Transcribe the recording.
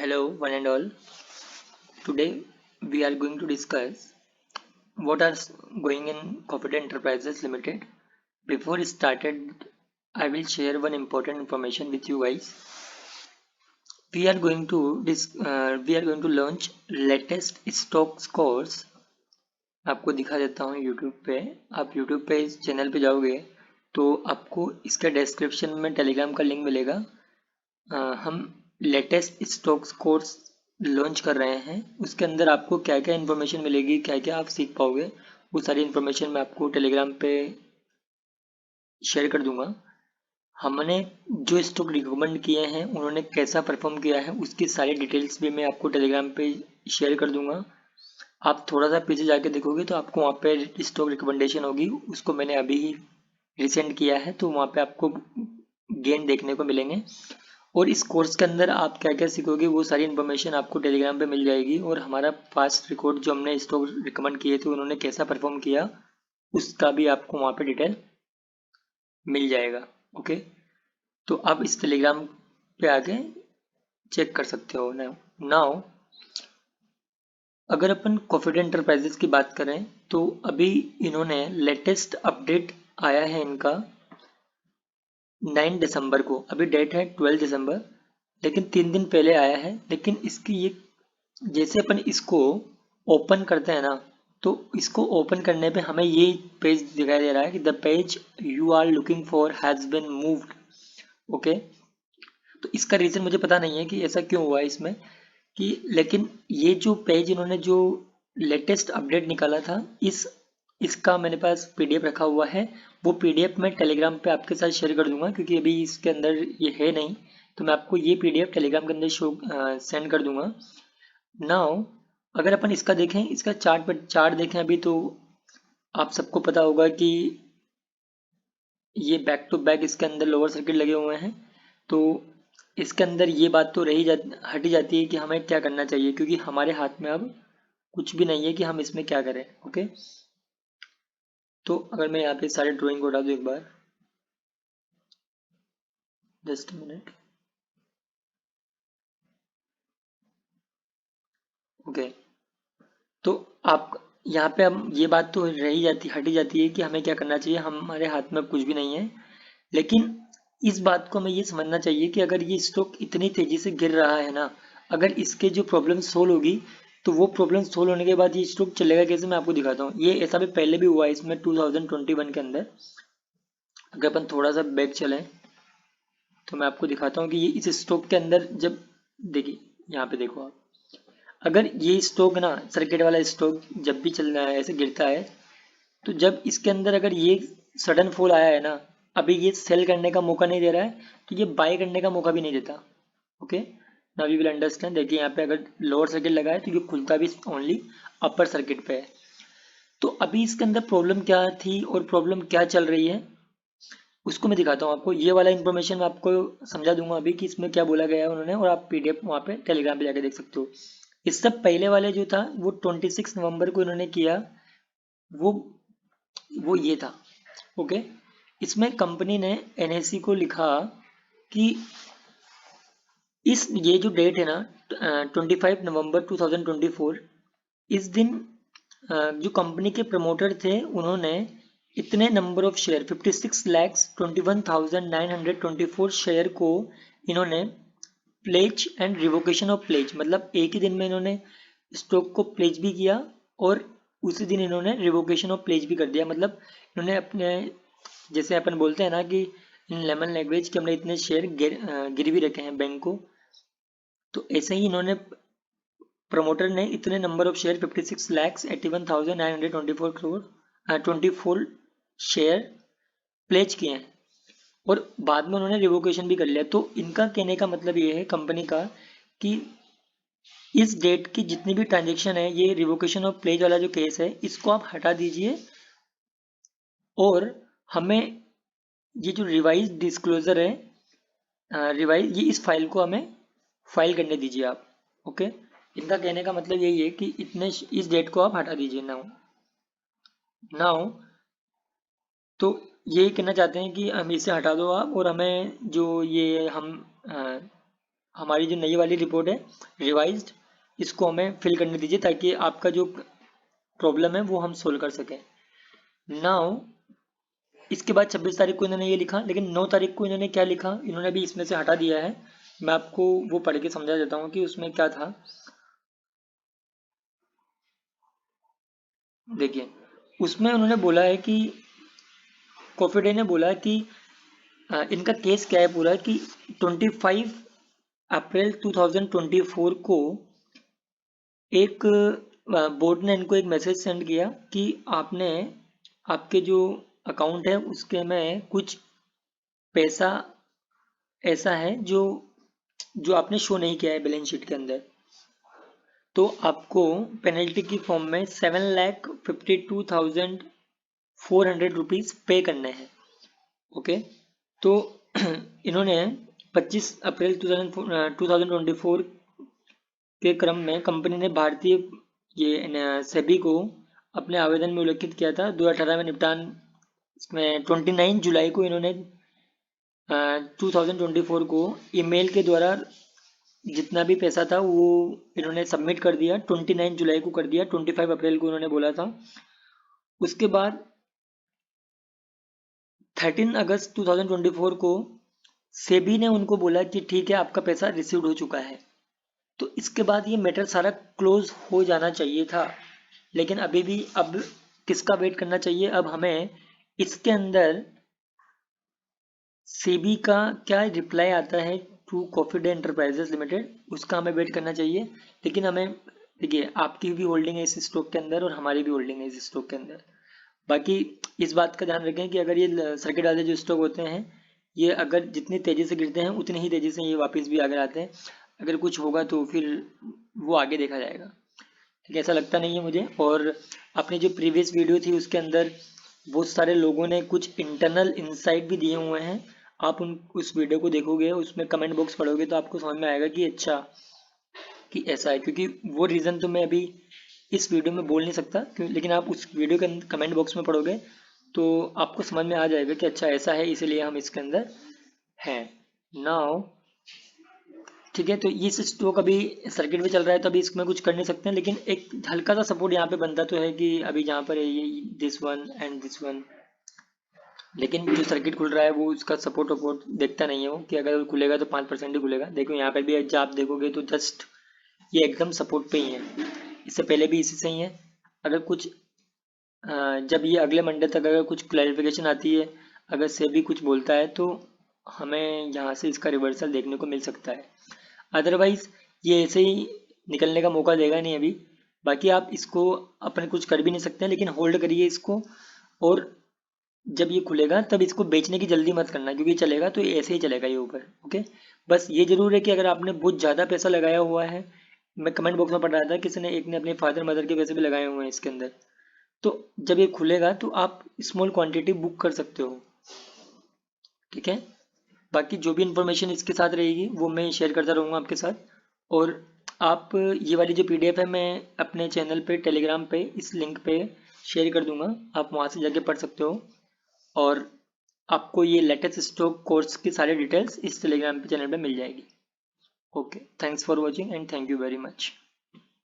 Hello, one and all. Today we are going to discuss what are going in Confident Enterprises Limited. Before it started, I will share one important information with you guys. We are going to launch latest stock scores. आपको दिखा देता हूँ YouTube पे. आप YouTube पे इस channel पे जाओगे तो आपको इसका डिस्क्रिप्शन में टेलीग्राम का लिंक मिलेगा. हम लेटेस्ट स्टॉक्स कोर्स लॉन्च कर रहे हैं. उसके अंदर आपको क्या क्या इन्फॉर्मेशन मिलेगी, क्या क्या आप सीख पाओगे, वो सारी इन्फॉर्मेशन मैं आपको टेलीग्राम पे शेयर कर दूंगा. हमने जो स्टॉक रिकमेंड किए हैं उन्होंने कैसा परफॉर्म किया है उसकी सारी डिटेल्स भी मैं आपको टेलीग्राम पे शेयर कर दूंगा. आप थोड़ा सा पीछे जाके देखोगे तो आपको वहाँ पे स्टॉक रिकमेंडेशन होगी. उसको मैंने अभी ही रिसेंट किया है तो वहाँ पे आपको गेन देखने को मिलेंगे. और इस कोर्स के अंदर आप क्या क्या सीखोगे वो सारी इन्फॉर्मेशन आपको टेलीग्राम पे मिल जाएगी. और हमारा पास्ट रिकॉर्ड जो हमने स्टॉक रिकमेंड किए थे उन्होंने कैसा परफॉर्म किया उसका भी आपको वहाँ पे डिटेल मिल जाएगा. ओके, तो आप इस टेलीग्राम पे आके चेक कर सकते हो. नाउ अगर अपन कॉन्फिडेंट एंटरप्राइजेस की बात करें तो अभी इन्होंने लेटेस्ट अपडेट आया है इनका 9 दिसंबर को. अभी डेट है 12 दिसंबर, लेकिन 3 दिन पहले आया है. लेकिन इसकी ये जैसे अपन इसको ओपन करते हैं ना तो इसको ओपन करने पे हमें ये पेज दिखाई दे रहा है कि the page you are looking for has been moved. Okay, तो इसका रीज़न मुझे पता नहीं है कि ऐसा क्यों हुआ है इसमें कि, लेकिन ये जो पेज इन्होंने जो लेटेस्ट अपडेट निकाला था इसका मेरे पास पीडीएफ रखा हुआ है. वो पीडीएफ मैं टेलीग्राम पे आपके साथ शेयर कर दूंगा क्योंकि अभी इसके अंदर ये है नहीं. तो मैं आपको ये पीडीएफ टेलीग्राम के अंदर सेंड कर दूंगा. नाउ अगर अपन इसका देखें, इसका चार्ट देखें अभी तो आप सबको पता होगा कि ये बैक टू बैक इसके अंदर लोअर सर्किट लगे हुए हैं. तो इसके अंदर ये बात तो हटी जाती है कि हमें क्या करना चाहिए क्योंकि हमारे हाथ में अब कुछ भी नहीं है कि हम इसमें क्या करें. ओके, तो अगर मैं यहाँ पे सारे ड्राइंग को उठा दूँ एक बार, जस्ट मिनट. ओके, तो आप यहाँ पे अब ये बात तो हटी जाती है कि हमें क्या करना चाहिए. हमारे हाथ में कुछ भी नहीं है, लेकिन इस बात को हमें ये समझना चाहिए कि अगर ये स्टॉक इतनी तेजी से गिर रहा है ना, अगर इसके जो प्रॉब्लम सोल्व होगी तो वो प्रॉब्लम सोल्व होने के बाद ये स्टॉक चलेगा कैसे मैं आपको दिखाता हूँ. ये ऐसा भी पहले भी हुआ है इसमें 2021 के अंदर. अगर अपन थोड़ा सा बैक चलें तो मैं आपको दिखाता हूँ कि ये इस स्टॉक के अंदर जब देखिए यहाँ पे देखो आप, अगर ये स्टॉक ना सर्किट वाला स्टॉक जब भी चल रहा है ऐसे गिरता है तो जब इसके अंदर अगर ये सडन फॉल आया है ना, अभी ये सेल करने का मौका नहीं दे रहा है तो ये बाय करने का मौका भी नहीं देता. Okay, now we will understand. देखिए यहाँ पे अगर लोअर सर्किट लगा है तो ये खुलता भी ओनली अपर सर्किट पे है. तो अभी इसके अंदर प्रॉब्लम क्या थी और प्रॉब्लम क्या चल रही है उसको मैं दिखाता हूँ आपको. ये वाला इन्फॉर्मेशन मैं आपको समझा दूंगा अभी कि इसमें क्या बोला गया है उन्होंने, और आप पीडीएफ वहाँ पे टेलीग्राम पे जाके देख सकते हो. इससे पहले वाले जो था वो 26 नवंबर को इन्होंने किया, वो ये था. ओके, इसमें कंपनी ने एनएससी को लिखा कि ये जो डेट है ना 25 नवंबर 2024, इस दिन जो कंपनी के प्रमोटर थे उन्होंने इतने नंबर ऑफ शेयर 56,21,924 शेयर को इन्होंने pledge and revocation of pledge, मतलब एक ही दिन में इन्होंने स्टॉक को प्लेज भी किया और उसी दिन इन्होंने रिवोकेशन ऑफ प्लेज भी कर दिया. मतलब इन्होंने अपने, जैसे अपन बोलते हैं ना कि इन लेमन लैंग्वेज के हमने इतने शेयर गिरवी रखे हैं बैंक को, तो ऐसे ही इन्होंने प्रमोटर ने इतने number of share 56,81,924 share pledge किए हैं और बाद में उन्होंने रिवोकेशन भी कर लिया. तो इनका कहने का मतलब ये है कंपनी का कि इस डेट की जितनी भी ट्रांजेक्शन है, ये रिवोकेशन ऑफ प्लेज वाला जो केस है इसको आप हटा दीजिए और हमें ये जो रिवाइज डिस्क्लोजर है, रिवाइज, ये इस फाइल को हमें फाइल करने दीजिए आप. ओके, इनका कहने का मतलब यही है कि इस डेट को आप हटा दीजिए. नाउ नाउ तो ये कहना चाहते हैं कि हम इसे हटा दो आप, और हमें जो ये हम हमारी जो नई वाली रिपोर्ट है रिवाइज्ड, इसको हमें फिल करने दीजिए ताकि आपका जो प्रॉब्लम है वो हम सोल्व कर सकें। नाउ इसके बाद 26 तारीख को इन्होंने ये लिखा, लेकिन 9 तारीख को इन्होंने क्या लिखा, इन्होंने भी इसमें से हटा दिया है। मैं आपको वो पढ़ के समझा देता हूँ कि उसमें क्या था। देखिए, उसमें उन्होंने बोला है कि कॉफी डे ने बोला कि इनका केस क्या है पूरा कि 25 अप्रैल 2024 को एक बोर्ड ने इनको एक मैसेज सेंड किया कि आपने आपके जो अकाउंट है उसके में कुछ पैसा ऐसा है जो जो आपने शो नहीं किया है बैलेंस शीट के अंदर, तो आपको पेनल्टी की फॉर्म में 7,52,400 रुपीज़ पे करने हैं। ओके, तो इन्होंने 25 अप्रैल 2024 के क्रम में कंपनी ने भारतीय ये सेबी को अपने आवेदन में उल्लेखित किया था 2018 में निपटान में 29 जुलाई को इन्होंने 2024 को ईमेल के द्वारा जितना भी पैसा था वो इन्होंने सबमिट कर दिया। 29 जुलाई को कर दिया, 25 अप्रैल को उन्होंने बोला था। उसके बाद 13 अगस्त 2024 को सेबी ने उनको बोला कि ठीक है आपका पैसा रिसीव्ड हो चुका है। तो इसके बाद ये मैटर सारा क्लोज हो जाना चाहिए था, लेकिन अभी भी अब किसका वेट करना चाहिए, अब हमें इसके अंदर सेबी का क्या रिप्लाई आता है to Coffee Day Enterprises Limited, उसका हमें वेट करना चाहिए। लेकिन हमें देखिए, आपकी भी होल्डिंग है इस स्टॉक के अंदर और हमारी भी होल्डिंग है इस स्टॉक के अंदर। बाकी इस बात का ध्यान रखें कि अगर ये सर्किट वाले जो स्टॉक होते हैं ये अगर जितनी तेज़ी से गिरते हैं उतनी ही तेज़ी से ये वापस भी आगे आते हैं। अगर कुछ होगा तो फिर वो आगे देखा जाएगा, ठीक है, ऐसा लगता नहीं है मुझे। और अपनी जो प्रीवियस वीडियो थी उसके अंदर बहुत सारे लोगों ने कुछ इंटरनल इंसाइट भी दिए हुए हैं। आप उस वीडियो को देखोगे, उसमें कमेंट बॉक्स पढ़ोगे तो आपको समझ में आएगा कि अच्छा कि ऐसा है, क्योंकि वो रीज़न तो मैं अभी इस वीडियो में बोल नहीं सकता लेकिन आप उस वीडियो के कमेंट बॉक्स में पढ़ोगे तो आपको समझ में आ जाएगा कि अच्छा ऐसा है, इसीलिए हम इसके अंदर हैं। नाउ ठीक है, तो ये स्टॉक अभी सर्किट में चल रहा है तो अभी इसमें कुछ कर नहीं सकते हैं, लेकिन एक हल्का सा सपोर्ट यहाँ पे बनता तो है कि अभी जहाँ पर है ये this one and this one, लेकिन जो सर्किट खुल रहा है वो उसका सपोर्ट वपोर्ट देखता नहीं है वो, कि अगर वो खुलेगा तो 5% ही खुलेगा। देखो यहाँ पर भी जब आप देखोगे तो जस्ट ये एकदम सपोर्ट पे ही है, इससे पहले भी इसी से ही है। अगर कुछ जब ये अगले मंडे तक अगर कुछ क्लैरिफिकेशन आती है, अगर सेबी कुछ बोलता है तो हमें यहाँ से इसका रिवर्सल देखने को मिल सकता है। अदरवाइज ये ऐसे ही निकलने का मौका देगा नहीं अभी। बाकी आप इसको अपने कुछ कर भी नहीं सकते हैं, लेकिन होल्ड करिए इसको, और जब ये खुलेगा तब इसको बेचने की जल्दी मत करना, क्योंकि चलेगा तो ये ऐसे ही चलेगा ये ऊपर। ओके, बस ये जरूर है कि अगर आपने बहुत ज़्यादा पैसा लगाया हुआ है, मैं कमेंट बॉक्स में पढ़ रहा था किसी ने, एक ने अपने फादर मदर के पैसे भी लगाए हुए हैं इसके अंदर, तो जब ये खुलेगा तो आप स्मॉल क्वांटिटी बुक कर सकते हो, ठीक है। बाकी जो भी इंफॉर्मेशन इसके साथ रहेगी वो मैं शेयर करता रहूँगा आपके साथ। और आप ये वाली जो पीडीएफ है मैं अपने चैनल पे टेलीग्राम पे इस लिंक पे शेयर कर दूंगा, आप वहाँ से जाके पढ़ सकते हो। और आपको ये लेटेस्ट स्टॉक कोर्स की सारी डिटेल्स इस टेलीग्राम पे चैनल पे मिल जाएगी। Okay, thanks for watching and thank you very much.